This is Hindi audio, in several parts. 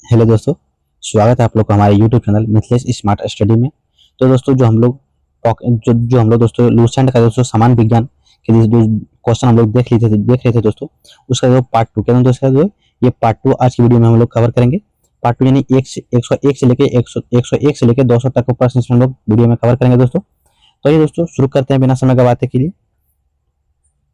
हेलो दोस्तों, स्वागत है आप लोग का हमारे YouTube channel Mithilesh smart study में। तो दोस्तों जो हम लोग जो हम लोग दोस्तों लूसेंट का दोस्तों समान विज्ञान के जो क्वेश्चन हम लोग देख रहे थे दोस्तों, उसका जो पार्ट टू क्या दोस्तों जो ये पार्ट टू आज की वीडियो में हम लोग कवर करेंगे। पार्ट टू यानी 101 से लेके 101 से लेके 200 तक का प्रश्न इसमें हम लोग वीडियो में कवर करेंगे दोस्तों। तो ये दोस्तों शुरू करते हैं बिना समय गवाते के लिए।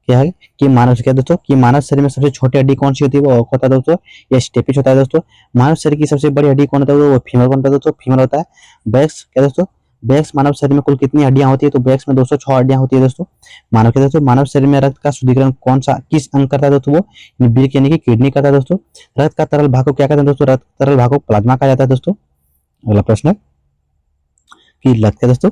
क्या है कि मानव क्या दोस्तों कि मानव शरीर में सबसे छोटी हड्डी कौन सी होती है, वो होता है दोस्तों ये स्टेपिस होता है दोस्तों। मानव शरीर की सबसे बड़ी हड्डी कौन होता है, वो फीमर कौन होता है दोस्तों, फीमर होता है। बैक्स क्या दोस्तों, बैक्स मानव शरीर में कुल कितनी हड्डियां होती है, तो बैक्स में 206 हड्डियां होती है दोस्तों। मानव क्या दोस्तों, मानव शरीर में रक्त का शुद्धिकरण कौन सा किस अंग करता है दोस्तों, वो वृक्क यानी कि किडनी करता है दोस्तों। रक्त का तरल भाग को क्या कहते हैं दोस्तों, रक्त तरल भाग को प्लाज्मा कहा जाता है दोस्तों। अगला प्रश्न है कि रक्त क्या दोस्तों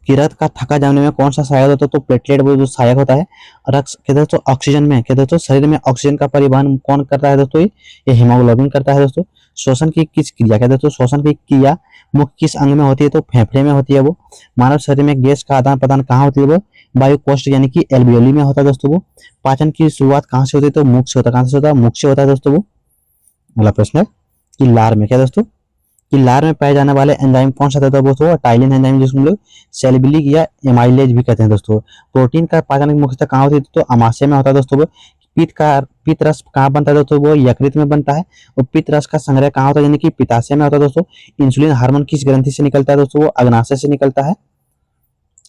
कि रक्त का थका जाने में कौन सा सहायक होता है, तो प्लेटलेट वो जो सहायक होता है। रक्त क्या दोस्तों ऑक्सीजन में क्या दोस्तों शरीर में ऑक्सीजन का परिवहन कौन करता है दोस्तों, ये हीमोग्लोबिन करता है दोस्तों। शोषण की किस क्रिया क्या दोस्तों, शोषण की क्रिया मुख्य किस अंग में होती है, तो फेफड़े में होती है वो। मानव शरीर में गैस का आदान प्रदान कहाँ होती है, वो वायु कोष्ठ यानी कि एल्वियोली में होता है दोस्तों वो। पाचन की शुरुआत कहाँ से होती है, तो मुख से होता है। कहाँ से होता है, मुख से होता है दोस्तों वो। अगला प्रश्न है कि लार में क्या दोस्तों कि लार में पाए जाने वाले एंजाइम कौन सा होता है दोस्तों, टाइलिन एंजाइम जिसको हम लोग सेलिब्लिक या एमाइलेज भी कहते हैं दोस्तों। प्रोटीन का पाचन मुख्यतः कहाँ होती है, तो अमाशय में होता है दोस्तों वो। पित्त रस कहाँ बनता है दोस्तों, वो यकृत में बनता है। और पित्त रस का संग्रह कहाँ होता है, यानी कि पित्ताशय में होता है दोस्तों। इंसुलिन हार्मोन किस ग्रंथि से निकलता है दोस्तों, वो अग्नाशय से निकलता है।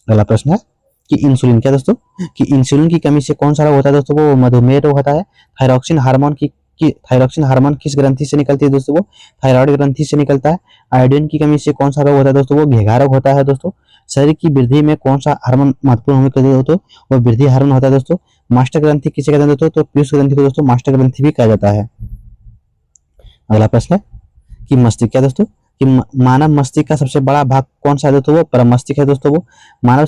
अगला प्रश्न है कि इंसुलिन क्या दोस्तों कि इंसुलिन की कमी से कौन सा रोग होता है दोस्तों, वो मधुमेह रोग होता है। थायरॉक्सिन हार्मोन की थायरॉक्सिन हार्मोन किस ग्रंथि से निकलती है दोस्तों, वो थायराइड ग्रंथि से निकलता है। आयोडीन की कमी से कौन सा रोग होता है दोस्तों, वो घेघा रोग होता है दोस्तों। शरीर की वृद्धि में कौन सा हार्मोन महत्वपूर्ण भूमिका करता है दोस्तों, वो वृद्धि हार्मोन होता है दोस्तों। मास्टर ग्रंथि किसे कहते हैं दोस्तों, तो पीयूष ग्रंथि को दोस्तों मास्टर ग्रंथि भी कहा जाता है। अगला प्रश्न है कि मस्तिष्क क्या दोस्तों कि मानव मस्तिष्क का सबसे बड़ा भाग कौन सा है दोस्तों, वो परम मस्तिष्क है दोस्तों वो। मानव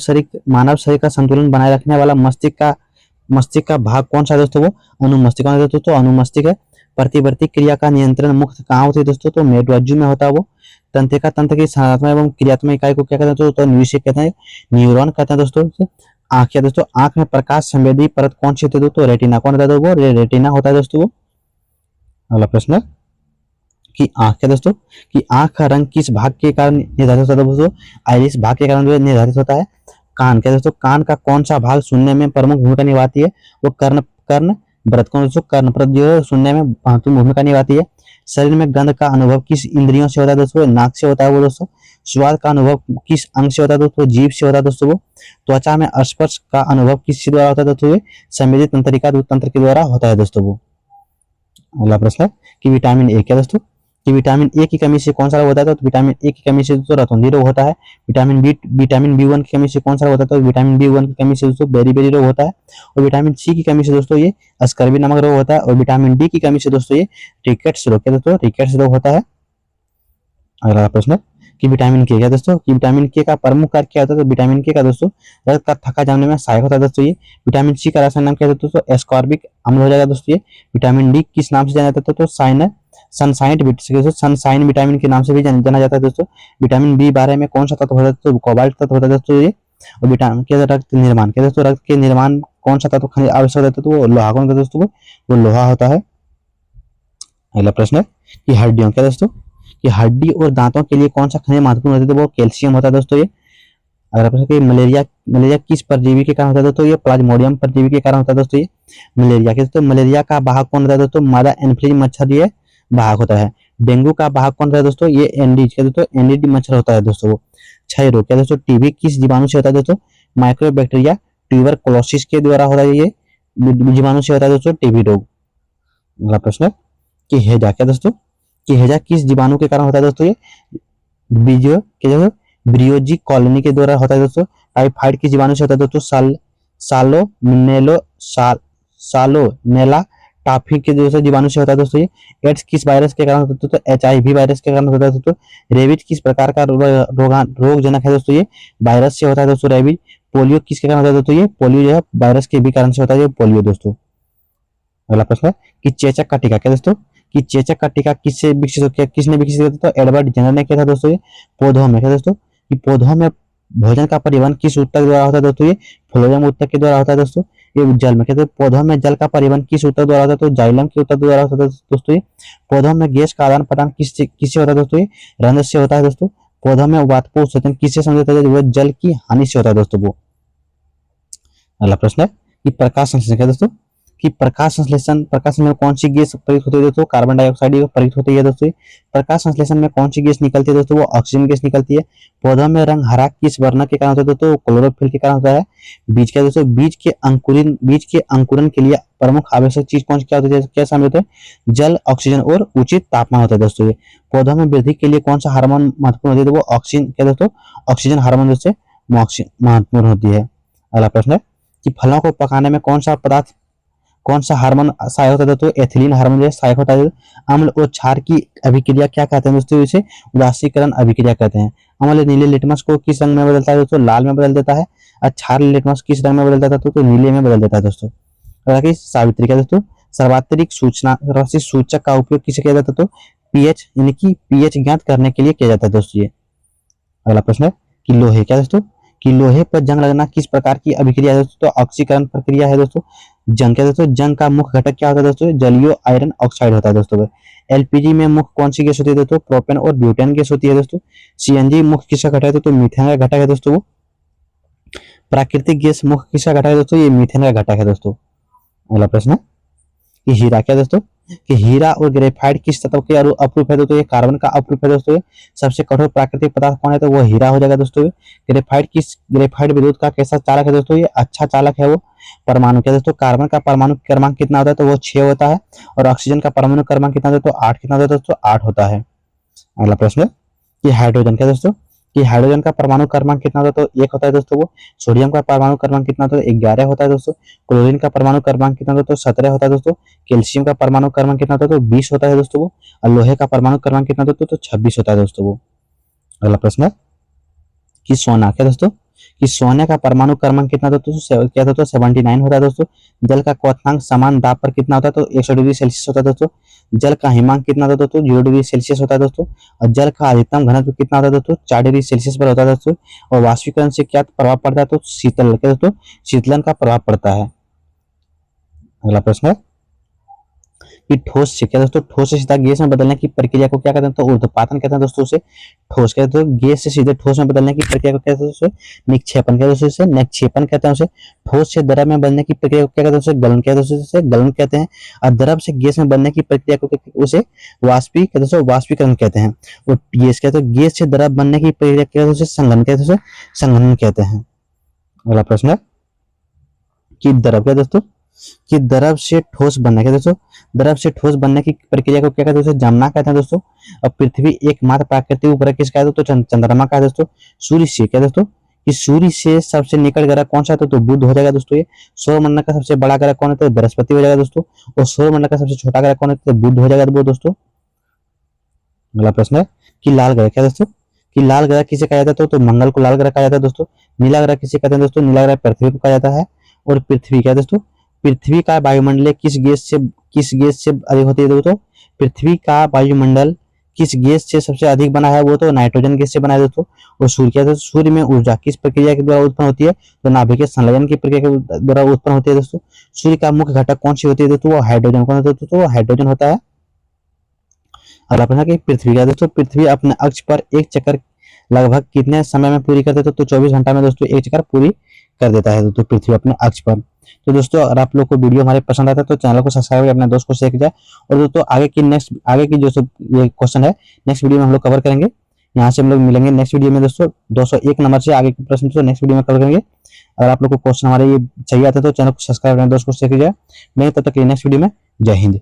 शरीर का संतुलन बनाए रखने वाला मस्तिष्क का भाग कौन सा है दोस्तों, वो अनुमस्तिष्क है दोस्तों, तो अनुमस्तिष्क है। प्रतिवर्ती क्रिया का नियंत्रण मुख्य कहाँ होती है दोस्तों, तो मेरुरज्जु में होता है वो। तंत्रिका तंत्र की संरचना एवं क्रियात्मक इकाई को क्या कहते हैं दोस्तों, तो न्यूसिक कहते हैं, न्यूरॉन कहते हैं दोस्तों। आंख क्या दोस्तों, आंख में प्रकाश संवेदी परत कौन सी होती है दोस्तों, रेटिना कौन होता है, वो रेटिना होता है दोस्तों वो। अगला प्रश्न है कि आंख क्या दोस्तों कि आंख का रंग किस भाग के कारण निर्धारित होता है दोस्तों, आइरिस भाग के कारण जो निर्धारित होता है। कान क्या दोस्तों, कान का कौन सा भाग सुनने में प्रमुख भूमिका निभाती है, वो कर्ण कर्ण व्रत कौन दोस्तों, कर्ण व्रत जो है सुनने में महत्वपूर्ण भूमिका निभाती है। शरीर में गंध का अनुभव किस इंद्रियों से होता है दोस्तों, नाक से होता है वो दोस्तों। स्वाद का अनुभव किस अंग से होता है दोस्तों, जीभ से होता है दोस्तों वो। त्वचा में स्पर्श का अनुभव किस द्वारा होता है दोस्तों, संवेदी तंत्रिका तंत्र के द्वारा होता है दोस्तों वो। अगला प्रश्न है कि विटामिन ए क्या दोस्तों कि विटामिन ए की कमी से कौन सा रोग होता है, तो विटामिन ए की कमी से दोस्तों रतौंधी रोग होता है। विटामिन बी वन की कमी से कौन सा रोग होता है, तो विटामिन बी वन की कमी से दोस्तों बेरी रोग होता है। और विटामिन सी की कमी से दोस्तों ये स्कर्वी नामक रोग होता है। और विटामिन डी की कमी से दोस्तों ये रिकेट्स रोग क्या दोस्तों, रिकेट्स रोग होता है। अगला प्रश्न है कि विटामिन के क्या दोस्तों कि विटामिन के का प्रमुख कार्य क्या होता है, तो विटामिन के का दोस्तों रक्त का थका जाने में सहायक होता है दोस्तों ये। विटामिन सी का रासायनिक नाम क्या है दोस्तों, एस्कॉर्बिक अम्ल हो जाएगा दोस्तों ये। विटामिन डी किस नाम से जाना जाता है, तो सनसाइन विटामिन के नाम से भी जाना जाता है दोस्तों। विटामिन बी 12 में कौन सा तत्व होता है, तो कोबाल्ट तत्व होता है दोस्तों ये। और विटामिन के रक्त निर्माण क्या दोस्तों, रक्त के निर्माण कौन सा तत्व खनिज आवश्यक होता है, तो वो लोहा कौन सा दोस्तों, वो लोहा होता है। अगला प्रश्न है कि हड्डियों क्या दोस्तों कि हड्डी और दांतों के लिए कौन सा खनिज महत्वपूर्ण होता है, तो वो कैल्शियम होता है दोस्तों ये। अगर प्रश्न कि मलेरिया किस परजीवी के कारण होता है दोस्तों, ये प्लाज्मोडियम परजीवी के कारण होता है दोस्तों ये। मलेरिया के दोस्तों मलेरिया का वाहक कौन होता है दोस्तों, मादा एनफ्लूएंजा मच्छर ये वाहक होता है। डेंगू का वाहक कौन होता है दोस्तों, ये एनडीज क्या दोस्तों, एनडीडी मच्छर होता है दोस्तों वो। क्षय रोग क्या दोस्तों, टीबी किस जीवाणु से होता है दोस्तों, माइक्रोबैक्टीरिया ट्यूबरकुलोसिस के द्वारा होता है ये जीवाणु से होता है दोस्तों टीबी रोग। अगला प्रश्न है कि हैजा क्या दोस्तों कि हैजा किस जीवाणु के कारण होता है दोस्तों, ये बीजो के ब्रियोजी कॉलोनी के द्वारा होता है दोस्तों। टाइफाइड की जीवाणु से होता है दोस्तों सालोनेला टाफी के दोस्तों जीवाणु से होता है दोस्तों ये। एड्स किस वायरस के कारण होता है दोस्तों, HIV वायरस के कारण होता है दोस्तों। रेबीज किस प्रकार का रोगजनक है दोस्तों, ये वायरस से होता है दोस्तों रेबीज। पोलियो किसके कारण होता है दोस्तों, ये पोलियो जो है वायरस के भी कारण से होता है ये पोलियो दोस्तों। अगला प्रश्न है कि चेचक का टीका क्या दोस्तों कि चेचक का टीका किसने विकसित किया, तो एडवर्ड जेनर ने किया था दोस्तों ये। पौधों में क्या दोस्तों कि पौधों में भोजन का परिवहन किस ऊतक द्वारा होता है दोस्तों, ये फ्लोएम ऊतक के द्वारा होता है दोस्तों। ये जल में कहते हैं पौधों में जल का परिवहन किस ऊतक द्वारा होता है, तो जाइलम के ऊतक द्वारा होता है दोस्तों। ये पौधों में गैस का आदान प्रदान किससे होता है दोस्तों, ये रंध्र से होता है दोस्तों। पौधों में वाष्प उत्सर्जन किससे संबंधित है, वो जल की हानि से होता है दोस्तों वो। अगला प्रश्न है कि प्रकाश संश्लेषण क्या दोस्तों, कि प्रकाश संश्लेषण में कौन सी गैस प्रयुक्त होती है दोस्तों, कार्बन डाइऑक्साइड प्रयुक्त होती है दोस्तों। प्रकाश संश्लेषण में कौन सी गैस निकलती है दोस्तों, वो ऑक्सीजन गैस निकलती है। पौधों में रंग हरा किस वर्ण के कारण होता है दोस्तों, क्लोरोफिल के कारण होता है। बीज क्या दोस्तों, बीज के अंकुरण के लिए प्रमुख आवश्यक चीज कौन सी क्या होती है, क्या शामिल होते हैं, जल, ऑक्सीजन और उचित तापमान होता है दोस्तों। ये पौधों में वृद्धि के लिए कौन सा हार्मोन महत्वपूर्ण होती है, वो ऑक्सीजन क्या दोस्तों, ऑक्सीजन हार्मोन दोस्तों महत्वपूर्ण होती है। अगला प्रश्न है कि फलों को पकाने में कौन सा हार्मोन सहायक होता है दोस्तों, एथिलीन हार्मोन जो सहायक होता है। अम्ल और क्षार की अभिक्रिया क्या कहते हैं दोस्तों, इसे उदासीकरण अभिक्रिया कहते हैं। अम्ल नीले लिटमस को किस रंग में बदलता है दोस्तों, लाल में बदल देता है। और क्षार लिटमस किस रंग में बदल देता है तो नीले में बदल देता है दोस्तों। अगला सावित्री क्या दोस्तों, सर्वात्रिक सूचक का उपयोग किसे किया जाता है तो पीएच, यानी कि पीएच ज्ञात करने के लिए किया जाता है दोस्तों ये। अगला प्रश्न है कि लोहे क्या दोस्तों, कि लोहे पर जंग लगना किस प्रकार की अभिक्रिया है दोस्तों, तो ऑक्सीकरण प्रक्रिया है दोस्तों। जंग क्या दोस्तों, जंग का मुख्य घटक क्या होता है दोस्तों, जलीय आयरन ऑक्साइड होता है दोस्तों। एलपीजी में मुख्य कौन सी गैस होती है दोस्तों, प्रोपेन और ब्यूटेन गैस होती है दोस्तों। सीएनजी मुख्य किसका घटक है दोस्तों, मीथेन का घटक है दोस्तों वो। प्राकृतिक गैस मुख्य किसका घटक है दोस्तों, ये मीथेन का घटक है दोस्तों। अगला प्रश्न है कि हीरा क्या दोस्तों, कि हीरा और ग्रेफाइट किस तत्व के अपरूप है दोस्तों, ये कार्बन का अपरूप है दोस्तों। सबसे कठोर प्राकृतिक पदार्थ कौन है तो वो हीरा हो जाएगा दोस्तों। ग्रेफाइट विद्युत का कैसा चालक है दोस्तों, ये अच्छा चालक है वो। परमाणु क्या दोस्तों, कार्बन का परमाणु क्रमांक कितना होता है तो वो 6 होता है। और ऑक्सीजन का परमाणु क्रमांक कितना होता है तो 8 कितना होता है दोस्तों, 8 होता है। अगला प्रश्न है कि हाइड्रोजन क्या दोस्तों, कि हाइड्रोजन का परमाणु क्रमांक कितना होता है तो 1 होता है दोस्तों वो। सोडियम का परमाणु क्रमांक कितना होता है, 11 होता है दोस्तों। क्लोरीन का परमाणु क्रमांक कितना होता है तो 17 होता है दोस्तों। कैल्शियम का परमाणु क्रमांक कितना होता है तो 20 होता है दोस्तों वो। और लोहे का परमाणु क्रमांक कितना होता है तो 26 होता है दोस्तों वो। अगला प्रश्न है कि सोना क्या दोस्तों, कि सोने का परमाणु क्रमांक कितना होता है तो क्या होता है 79 होता है दोस्तों। जल का क्वथनांक समान दाब पर कितना होता है तो 100 डिग्री सेल्सियस होता है दोस्तों। जल का हिमांक कितना होता है दोस्तों, 0 डिग्री सेल्सियस होता है दोस्तों। और जल का अधिकतम घनत्व कितना होता है दोस्तों, 4 डिग्री सेल्सियस पर होता है दोस्तों। और वाष्पीकरण से क्या प्रभाव पड़ता है तो शीतलन क्या दोस्तों, शीतलन का प्रभाव पड़ता है। अगला प्रश्न है कि ठोस से क्या दोस्तों, ठोस से सीधा गैस में बदलने की प्रक्रिया को क्या कहते हैं तो ऊर्ध्वपातन कहते हैं दोस्तों उसे। ठोस कहते हैं गैस से सीधे ठोस में बदलने की प्रक्रिया को कहते हैं दोस्तों निक्षेपण कहते हैं उसे, निक्षेपन कहते हैं उसे। ठोस से द्रव में बदलने की प्रक्रिया को क्या कहते हैं उसे गलन कहते हैं उसे, गलन कहते हैं। और द्रव से गैस में बनने की प्रक्रिया को उसे वाष्पीकरण कहते हैं। और गैस कहते हैं गैस से द्रव बनने की प्रक्रिया कहते हैं उसे संघनन कहते हैं, संघनन कहते हैं। अगला प्रश्न है कि द्रव क्या दोस्तों, कि द्रव से ठोस बनने के दोस्तों, द्रव से ठोस बनने की प्रक्रिया को क्या कहते हैं दोस्तों, जमना कहते हैं दोस्तों। और पृथ्वी एकमात्र प्राकृतिक उपग्रह किसका है दोस्तों, चंद्रमा का है दोस्तों। सूर्य से क्या दोस्तों, कि सूर्य से सबसे निकट ग्रह कौन सा है तो बुध हो जाएगा दोस्तों ये। सौरमंडल का सबसे बड़ा ग्रह कौन है तो बृहस्पति हो जाएगा दोस्तों। और सौरमंडल का सबसे छोटा ग्रह कौन है तो बुध हो जाएगा दोस्तों। अगला प्रश्न है कि लाल ग्रह क्या दोस्तों, कि लाल ग्रह किसे कहा जाता है तो मंगल को लाल ग्रह कहा जाता है दोस्तों। नीला ग्रह किसे कहते हैं दोस्तों, नीला ग्रह पृथ्वी को कहा जाता है। और पृथ्वी क्या दोस्तों, पृथ्वी का वायुमंडल किस गैस से अधिक होती है दोस्तों, पृथ्वी का वायुमंडल किस गैस से सबसे अधिक बना है वो तो नाइट्रोजन गैस से बना है दोस्तों। और सूर्य क्या दोस्तों, सूर्य में ऊर्जा किस प्रक्रिया के द्वारा उत्पन्न होती है तो नाभिकीय संलयन की प्रक्रिया के द्वारा उत्पन्न होती है दोस्तों। सूर्य का मुख्य घटक कौन सी होती है दोस्तों, वो हाइड्रोजन कौन होता है दोस्तों, वो हाइड्रोजन होता है। अगला प्रश्न है कि पृथ्वी क्या दोस्तों, पृथ्वी अपने अक्ष पर एक चक्कर लगभग कितने समय में पूरी कर देता है तो 24 घंटा में दोस्तों एक चक्कर पूरी कर देता है दोस्तों पृथ्वी अपने अक्ष पर। तो दोस्तों अगर आप लोग को वीडियो हमारे पसंद आता है तो चैनल को सब्सक्राइब करके अपने दोस्त को शेयर किया। और दोस्तों आगे की जो ये क्वेश्चन है नेक्स्ट वीडियो में हम लोग कवर करेंगे। यहाँ से हम लोग मिलेंगे नेक्स्ट वीडियो में दोस्तों 201 नंबर से आगे के प्रश्न तो नेक्स्ट वीडियो में कवर करेंगे। अगर आप लोग को क्वेश्चन हमारे ये चाहिए आता है तो चैनल को सब्सक्राइब करके दोस्त को शेयर कीजिए। मैं तब तक नेक्स्ट वीडियो में जय हिंद।